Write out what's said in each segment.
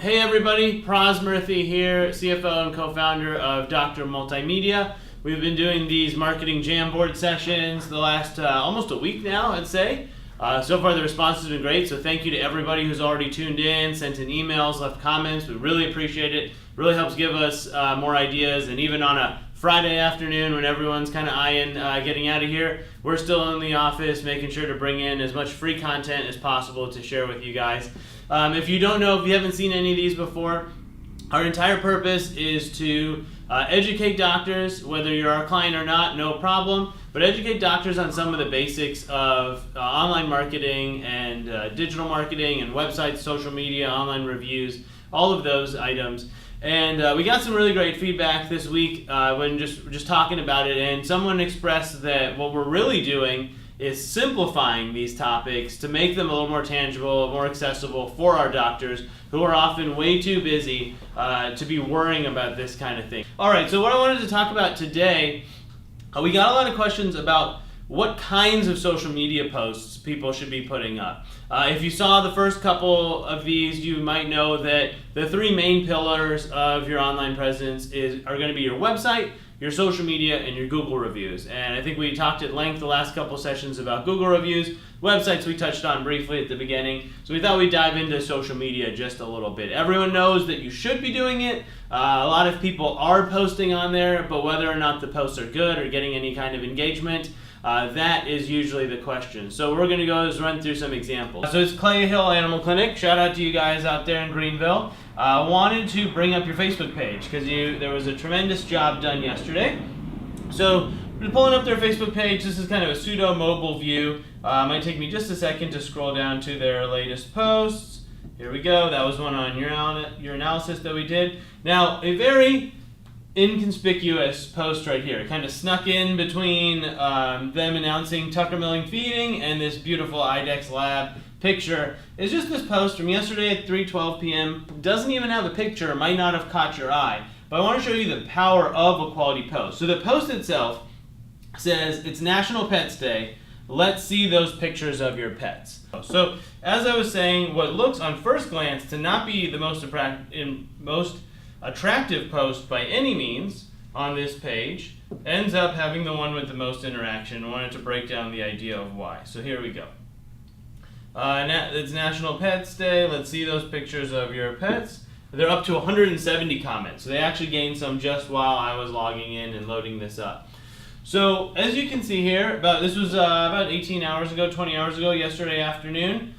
Hey everybody, Praz Murthy here, CFO and co-founder of Dr. Multimedia. We've been doing these marketing Jamboard sessions the last almost a week now, I'd say. So far the response has been great, so thank you to everybody who's already tuned in, sent in emails, left comments. We really appreciate it. Really helps give us more ideas, and even on a Friday afternoon when everyone's kind of eyeing getting out of here, we're still in the office making sure to bring in as much free content as possible to share with you guys. If you don't know, if you haven't seen any of these before, our entire purpose is to educate doctors, whether you're our client or not, no problem, but educate doctors on some of the basics of online marketing and digital marketing and websites, social media, online reviews, all of those items. And we got some really great feedback this week when just talking about it, and someone expressed that what we're really doing is simplifying these topics to make them a little more tangible, more accessible for our doctors who are often way too busy to be worrying about this kind of thing. All right, so what I wanted to talk about today, we got a lot of questions about what kinds of social media posts people should be putting up. If you saw the first couple of these, you might know that the three main pillars of your online presence are going to be your website, your social media, and your Google reviews. And I think we talked at length the last couple sessions about Google reviews. Websites we touched on briefly at the beginning, so we thought we'd dive into social media just a little bit. Everyone knows that you should be doing it. A lot of people are posting on there, but whether or not the posts are good or getting any kind of engagement, that is usually the question. So we're going to run through some examples. So it's Clay Hill Animal Clinic. Shout out to you guys out there in Greenville. Wanted to bring up your Facebook page because there was a tremendous job done yesterday. So we're pulling up their Facebook page. This is kind of a pseudo mobile view. Might take me just a second to scroll down to their latest posts. Here we go. That was one on your analysis that we did. Now, a very inconspicuous post right here. It kind of snuck in between them announcing Tucker Milling feeding and this beautiful IDEX lab picture. It's just this post from yesterday at 3:12 p.m. Doesn't even have a picture, might not have caught your eye. But I want to show you the power of a quality post. So the post itself says, it's National Pets Day. Let's see those pictures of your pets. So as I was saying, what looks on first glance to not be the most attractive post by any means on this page ends up having the one with the most interaction. I wanted to break down the idea of why. So here we go. It's National Pets Day. Let's see those pictures of your pets. They're up to 170 comments. So they actually gained some just while I was logging in and loading this up. So as you can see here, this was about 18 hours ago, 20 hours ago, yesterday afternoon.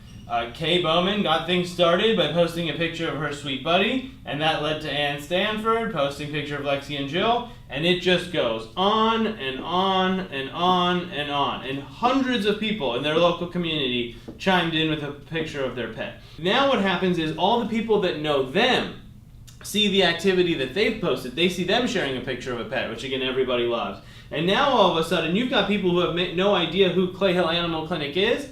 Kay Bowman got things started by posting a picture of her sweet buddy, and that led to Ann Stanford posting a picture of Lexi and Jill, and it just goes on and on and on and on. And hundreds of people in their local community chimed in with a picture of their pet. Now what happens is all the people that know them see the activity that they've posted. They see them sharing a picture of a pet, which again everybody loves. And now all of a sudden you've got people who have no idea who Clay Hill Animal Clinic is,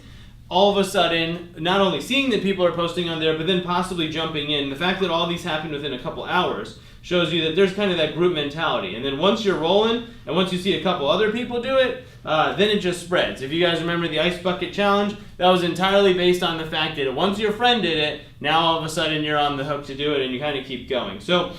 all of a sudden, not only seeing that people are posting on there, but then possibly jumping in. The fact that all these happened within a couple hours shows you that there's kind of that group mentality. And then once you're rolling, and once you see a couple other people do it, then it just spreads. If you guys remember the Ice Bucket Challenge, that was entirely based on the fact that once your friend did it, now all of a sudden you're on the hook to do it, and you kind of keep going. So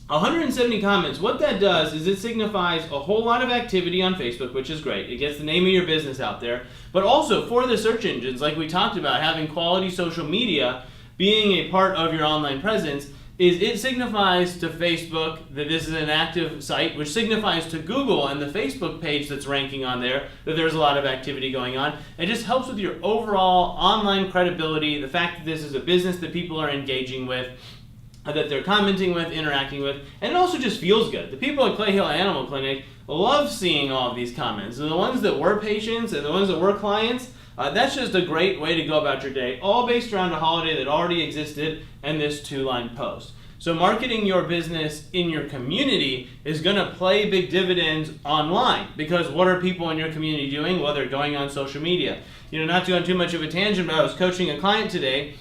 170 comments, what that does is it signifies a whole lot of activity on Facebook, which is great. It gets the name of your business out there. But also for the search engines, like we talked about, having quality social media being a part of your online presence, it signifies to Facebook that this is an active site, which signifies to Google and the Facebook page that's ranking on there that there's a lot of activity going on. It just helps with your overall online credibility, the fact that this is a business that people are engaging with, that they're commenting with, interacting with, and it also just feels good. The people at Clay Hill Animal Clinic love seeing all of these comments. And the ones that were patients and the ones that were clients, that's just a great way to go about your day, all based around a holiday that already existed and this two-line post. So marketing your business in your community is going to play big dividends online, because what are people in your community doing? Well, they're going on social media. Not to go on too much of a tangent, but I was coaching a client today,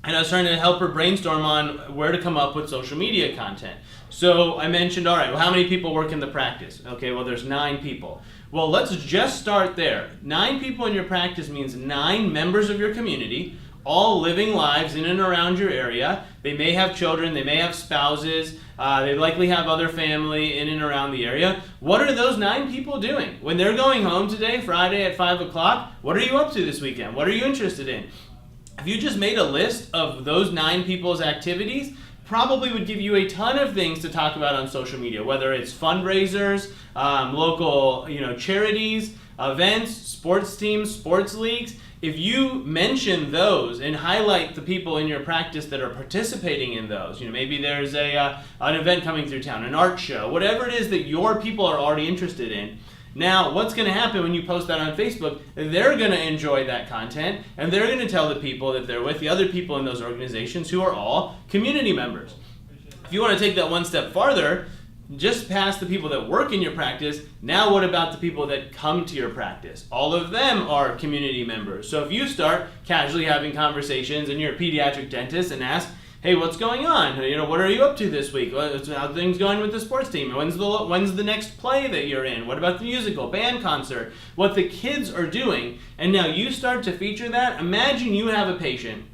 and I was trying to help her brainstorm on where to come up with social media content. So I mentioned, all right, well, how many people work in the practice? Okay, well, there's 9 people. Well, let's just start there. 9 people in your practice means 9 members of your community, all living lives in and around your area. They may have children, they may have spouses, they likely have other family in and around the area. What are those 9 people doing? When they're going home today, Friday at 5 o'clock, what are you up to this weekend? What are you interested in? If you just made a list of those 9 people's activities, probably would give you a ton of things to talk about on social media, whether it's fundraisers, local charities, events, sports teams, sports leagues. If you mention those and highlight the people in your practice that are participating in those, maybe there's an event coming through town, an art show, whatever it is that your people are already interested in. Now, what's going to happen when you post that on Facebook? They're going to enjoy that content, and they're going to tell the people that they're with, the other people in those organizations who are all community members. If you want to take that one step farther, just past the people that work in your practice, now what about the people that come to your practice? All of them are community members. So if you start casually having conversations and you're a pediatric dentist and ask, hey, what's going on? What are you up to this week? How things going with the sports team? When's the next play that you're in? What about the musical, band concert? What the kids are doing. And now you start to feature that. Imagine you have a patient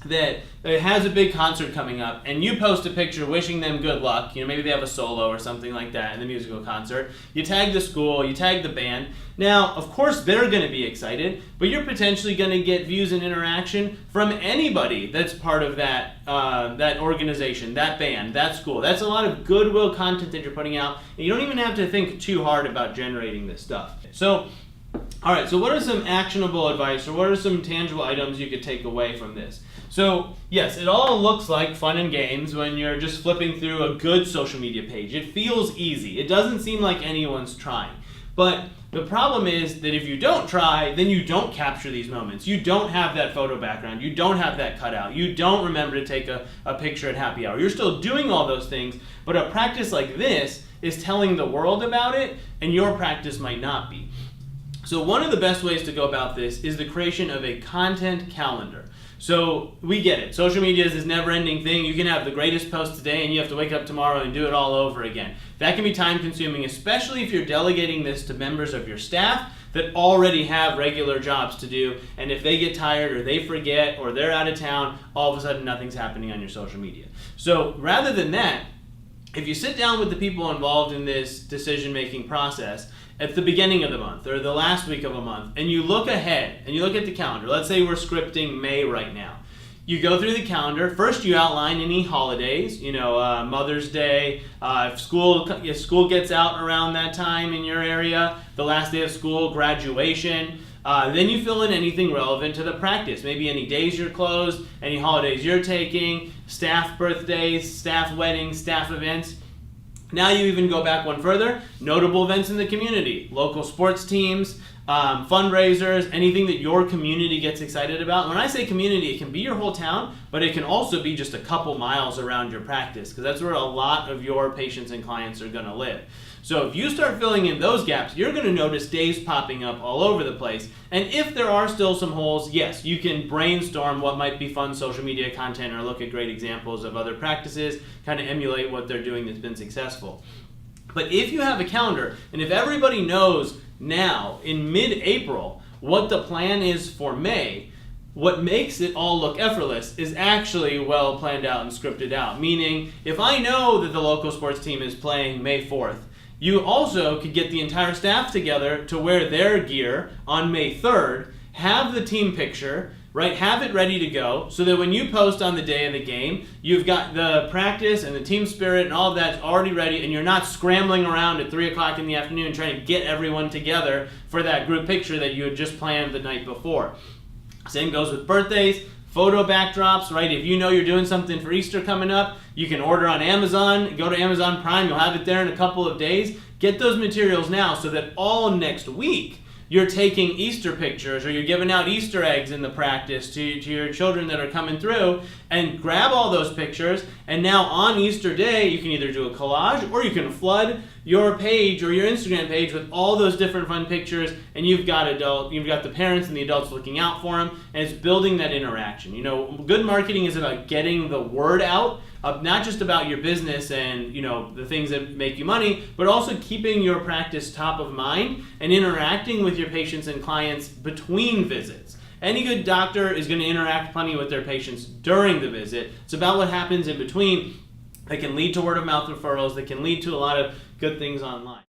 that has a big concert coming up, and you post a picture wishing them good luck. Maybe they have a solo or something like that in the musical concert. You tag the school, you tag the band. Now, of course, they're going to be excited, but you're potentially going to get views and interaction from anybody that's part of that organization, that band, that school. That's a lot of goodwill content that you're putting out, and you don't even have to think too hard about generating this stuff. So, all right, so what are some actionable advice, or what are some tangible items you could take away from this? So, yes, it all looks like fun and games when you're just flipping through a good social media page. It feels easy. It doesn't seem like anyone's trying. But the problem is that if you don't try, then you don't capture these moments. You don't have that photo background. You don't have that cutout. You don't remember to take a picture at happy hour. You're still doing all those things, but a practice like this is telling the world about it, and your practice might not be. So one of the best ways to go about this is the creation of a content calendar. So we get it. Social media is this never-ending thing. You can have the greatest post today and you have to wake up tomorrow and do it all over again. That can be time-consuming, especially if you're delegating this to members of your staff that already have regular jobs to do. And if they get tired or they forget or they're out of town, all of a sudden nothing's happening on your social media. So rather than that, if you sit down with the people involved in this decision-making process at the beginning of the month or the last week of a month, and you look ahead and you look at the calendar, let's say we're scripting May right now. You go through the calendar. First, you outline any holidays, Mother's Day, if school gets out around that time in your area, the last day of school, graduation. Then you fill in anything relevant to the practice. Maybe any days you're closed, any holidays you're taking, staff birthdays, staff weddings, staff events. Now you even go back one further, notable events in the community, local sports teams, fundraisers, anything that your community gets excited about. When I say community, it can be your whole town, but it can also be just a couple miles around your practice, because that's where a lot of your patients and clients are going to live. So if you start filling in those gaps, you're going to notice days popping up all over the place. And if there are still some holes, yes, you can brainstorm what might be fun social media content or look at great examples of other practices, kind of emulate what they're doing that's been successful. But if you have a calendar, and if everybody knows now in mid-April what the plan is for May, what makes it all look effortless is actually well planned out and scripted out. Meaning, if I know that the local sports team is playing May 4th, you also could get the entire staff together to wear their gear on May 3rd, have the team picture, right? Have it ready to go so that when you post on the day of the game, you've got the practice and the team spirit and all of that's already ready, and you're not scrambling around at 3 o'clock in the afternoon trying to get everyone together for that group picture that you had just planned the night before. Same goes with birthdays, photo backdrops, right? If you know you're doing something for Easter coming up, you can order on Amazon, go to Amazon Prime, you'll have it there in a couple of days. Get those materials now so that all next week you're taking Easter pictures or you're giving out Easter eggs in the practice to your children that are coming through, and grab all those pictures, and now on Easter Day you can either do a collage or you can flood your page or your Instagram page with all those different fun pictures, and you've got the parents and the adults looking out for them, and it's building that interaction. Good marketing is about getting the word out, not just about your business and the things that make you money, but also keeping your practice top of mind and interacting with your patients and clients between visits. any good doctor is going to interact plenty with their patients during the visit. It's about what happens in between that can lead to word of mouth referrals, that can lead to a lot of good things online.